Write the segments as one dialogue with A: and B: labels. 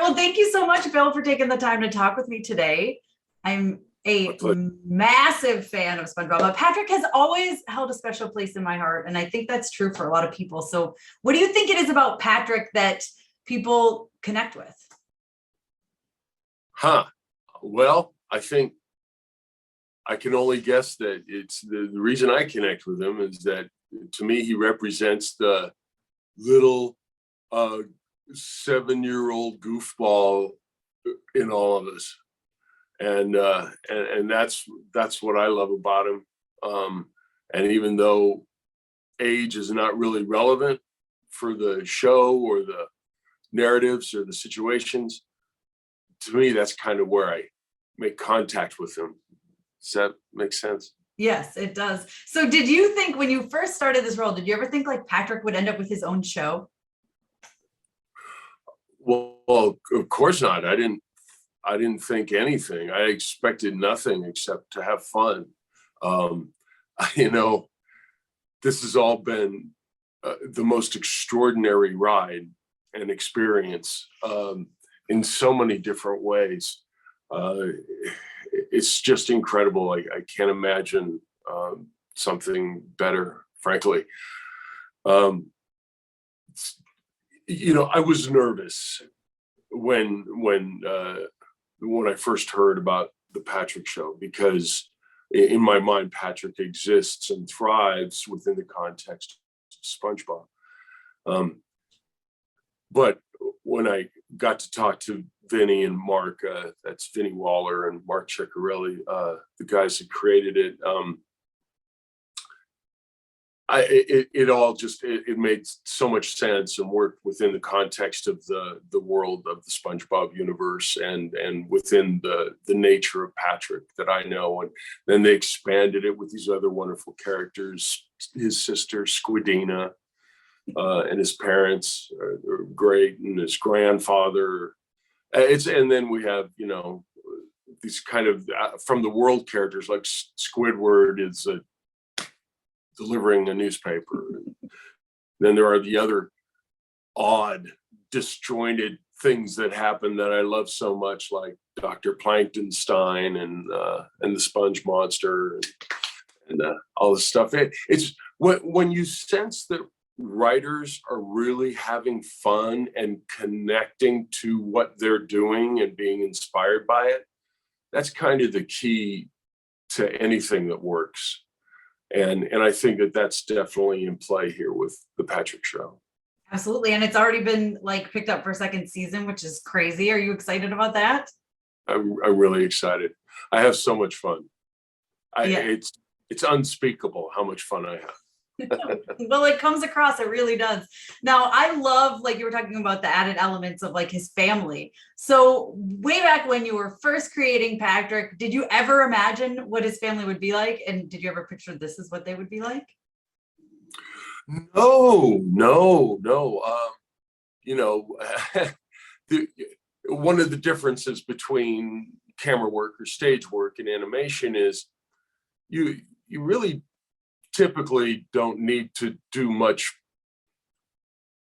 A: Well, thank you so much, Bill, for taking the time to talk with me today. I'm a massive fan of SpongeBob, but Patrick has always held a special place in my heart, and I think that's true for a lot of people. So what do you think it is about Patrick that people connect with?
B: Well, I think I can only guess that it's the reason I connect with him is that, to me, he represents the little 7-year-old goofball in all of us. And that's what I love about him. And even though age is not really relevant for the show or the narratives or the situations, to me, that's kind of where I make contact with him. Does that make sense?
A: Yes, it does. So did you think when you first started this role, did you ever think like Patrick would end up with his own show?
B: Well, of course not. I didn't think anything. I expected nothing except to have fun. This has all been the most extraordinary ride and experience in so many different ways. It's just incredible. I can't imagine something better, frankly. I was nervous when I first heard about the Patrick show, because in my mind, Patrick exists and thrives within the context of SpongeBob. But when I got to talk to Vinny and Mark, that's Vinny Waller and Mark Ciccarelli, the guys that created it, it made so much sense and worked within the context of the world of the SpongeBob universe and within the nature of Patrick that I know. And then they expanded it with these other wonderful characters. His sister Squidina and his parents are great, and his grandfather. And then we have these kind of from the world characters, like Squidward is delivering a newspaper. Then there are the other odd, disjointed things that happen that I love so much, like Dr. Planktonstein and the Sponge Monster and all this stuff. It's when you sense that writers are really having fun and connecting to what they're doing and being inspired by it, that's kind of the key to anything that works. And I think that that's definitely in play here with the Patrick show.
A: Absolutely. And it's already been like picked up for a second season, which is crazy. Are you excited about that?
B: I'm really excited. I have so much fun. It's unspeakable how much fun I have.
A: Well, it comes across, it really does. Now, I love, like you were talking about, the added elements of like his family. So way back when you were first creating Patrick, did you ever imagine what his family would be like? And did you ever picture this is what they would be like?
B: No. One of the differences between camera work or stage work and animation is you really typically don't need to do much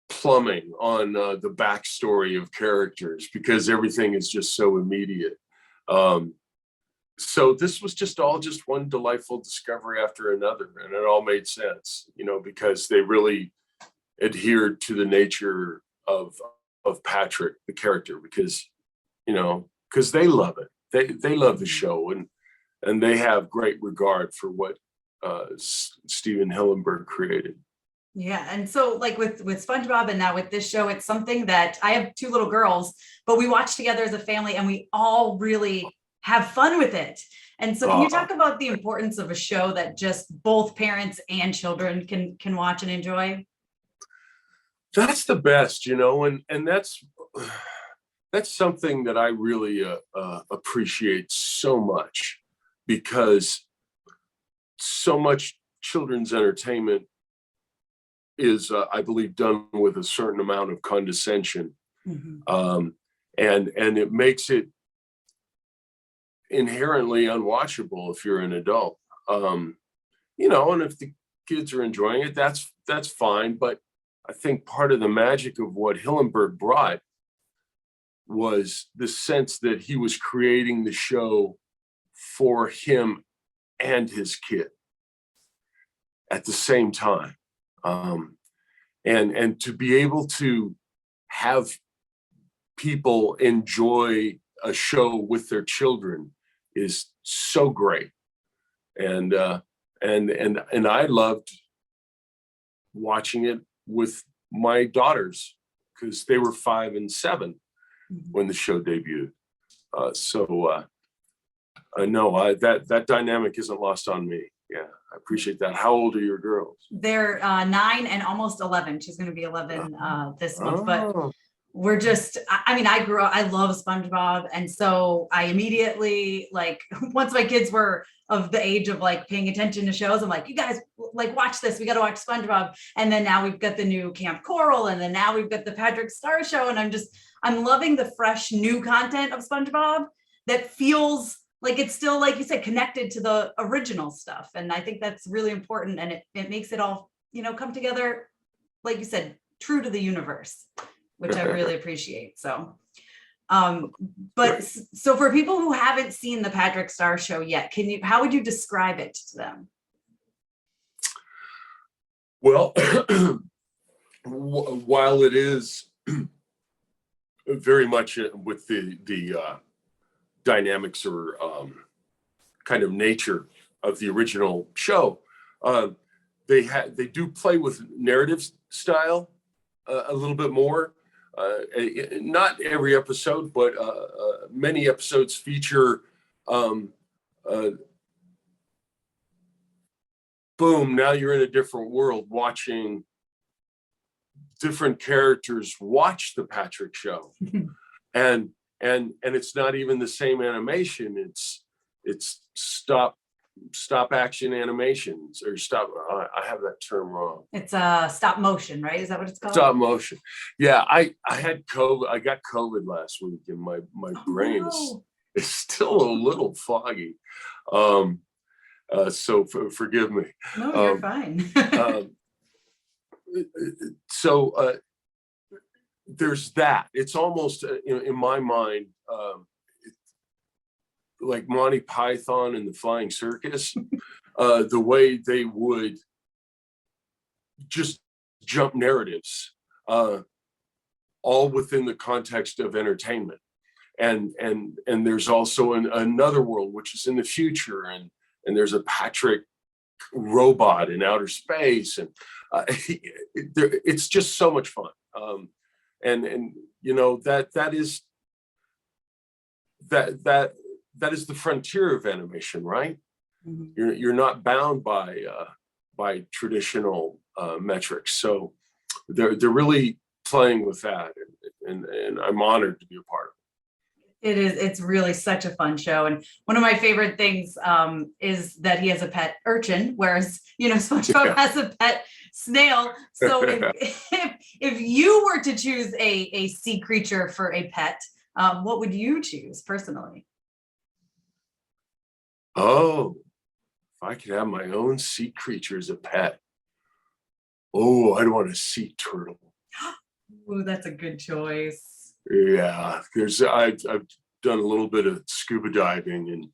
B: plumbing on the backstory of characters, because everything is just so immediate. So this was just one delightful discovery after another, and it all made sense, because they really adhered to the nature of Patrick, the character, because they love it. They love the show, and they have great regard for what Steven Hillenburg created.
A: Yeah. And so like with SpongeBob and now with this show, it's something that I have 2 little girls, but we watch together as a family and we all really have fun with it. And so can you talk about the importance of a show that just both parents and children can watch and enjoy?
B: That's the best, and that's something that I really appreciate so much, because so much children's entertainment is, I believe, done with a certain amount of condescension. Mm-hmm. And it makes it inherently unwatchable if you're an adult. And if the kids are enjoying it, that's fine. But I think part of the magic of what Hillenburg brought was the sense that he was creating the show for him and his kid at the same time. And to be able to have people enjoy a show with their children is so great. And I loved watching it with my daughters because they were 5 and 7 when the show debuted. No, that dynamic isn't lost on me. Yeah, I appreciate that. How old are your girls?
A: They're 9 and almost 11. She's going to be 11 this month, but we're just, I mean, I love SpongeBob. And so I immediately, like, once my kids were of the age of like paying attention to shows, I'm like, you guys like watch this, we got to watch SpongeBob. And then now we've got the new Camp Coral, and then now we've got the Patrick Star show. And I'm loving the fresh new content of SpongeBob that feels like it's still, like you said, connected to the original stuff. And I think that's really important. And it makes it all, come together, like you said, true to the universe, which I really appreciate. So, so for people who haven't seen the Patrick Star show yet, how would you describe it to them?
B: Well, while it is very much with the dynamics or kind of nature of the original show, they do play with narrative style a little bit more. Not every episode, but many episodes feature boom, now you're in a different world watching different characters watch the Patrick show. and it's not even the same animation. It's stop action animations, or I have that term wrong.
A: It's stop motion, right? Is that what it's called?
B: Stop motion. Yeah, I had COVID. I got COVID last week, and my brain is still a little foggy. So forgive me.
A: No, you're fine.
B: So there's that. It's almost in my mind like Monty Python and the Flying Circus, the way they would just jump narratives, all within the context of entertainment. And there's also another world, which is in the future, and there's a Patrick robot in outer space, and it's just so much fun. And that is the frontier of animation, right? Mm-hmm. You're not bound by traditional metrics, so they're really playing with that, and I'm honored to be a part of it.
A: It's really such a fun show. And one of my favorite things is that he has a pet urchin, whereas, SpongeBob has a pet snail. So if you were to choose a sea creature for a pet, what would you choose personally?
B: Oh, if I could have my own sea creature as a pet. Oh, I'd want a sea turtle.
A: Oh, that's a good choice.
B: Yeah, I've done a little bit of scuba diving,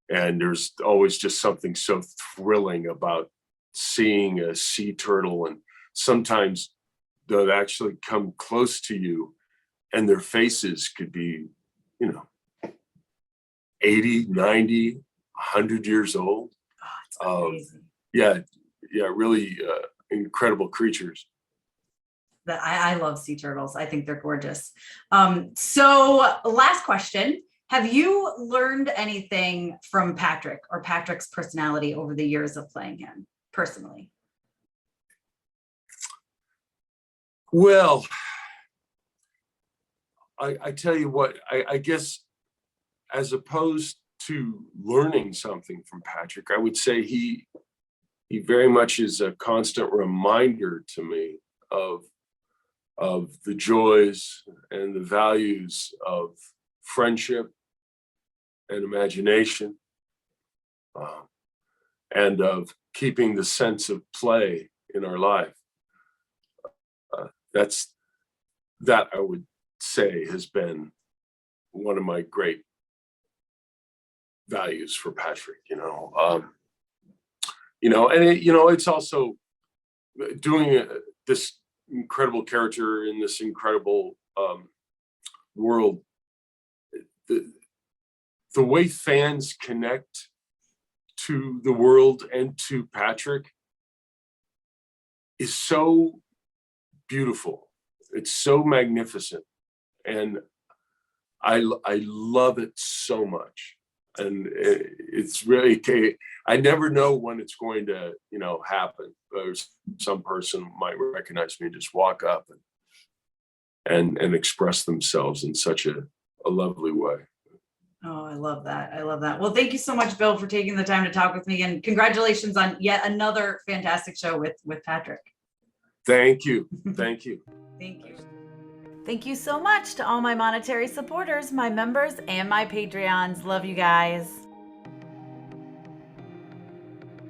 B: and there's always just something so thrilling about seeing a sea turtle, and sometimes they'll actually come close to you and their faces could be 80, 90, 100 years old.
A: Oh, it's amazing.
B: Yeah, really incredible creatures.
A: That I love sea turtles. I think they're gorgeous. So last question. Have you learned anything from Patrick or Patrick's personality over the years of playing him personally?
B: Well, I tell you what, I guess as opposed to learning something from Patrick, I would say he very much is a constant reminder to me of the joys and the values of friendship and imagination, and of keeping the sense of play in our life. That I would say has been one of my great values for Patrick, and it's also doing this incredible character in this incredible world. The way fans connect to the world and to Patrick is so beautiful. It's so magnificent, and I love it so much. And it's really, I never know when it's going to, happen. There's some person might recognize me and just walk up and express themselves in such a lovely way.
A: Oh, I love that. I love that. Well, thank you so much, Bill, for taking the time to talk with me, and congratulations on yet another fantastic show with Patrick.
B: Thank you. Thank you.
A: Thank you.
C: Thank you so much to all my monetary supporters, my members, and my Patreons. Love you guys.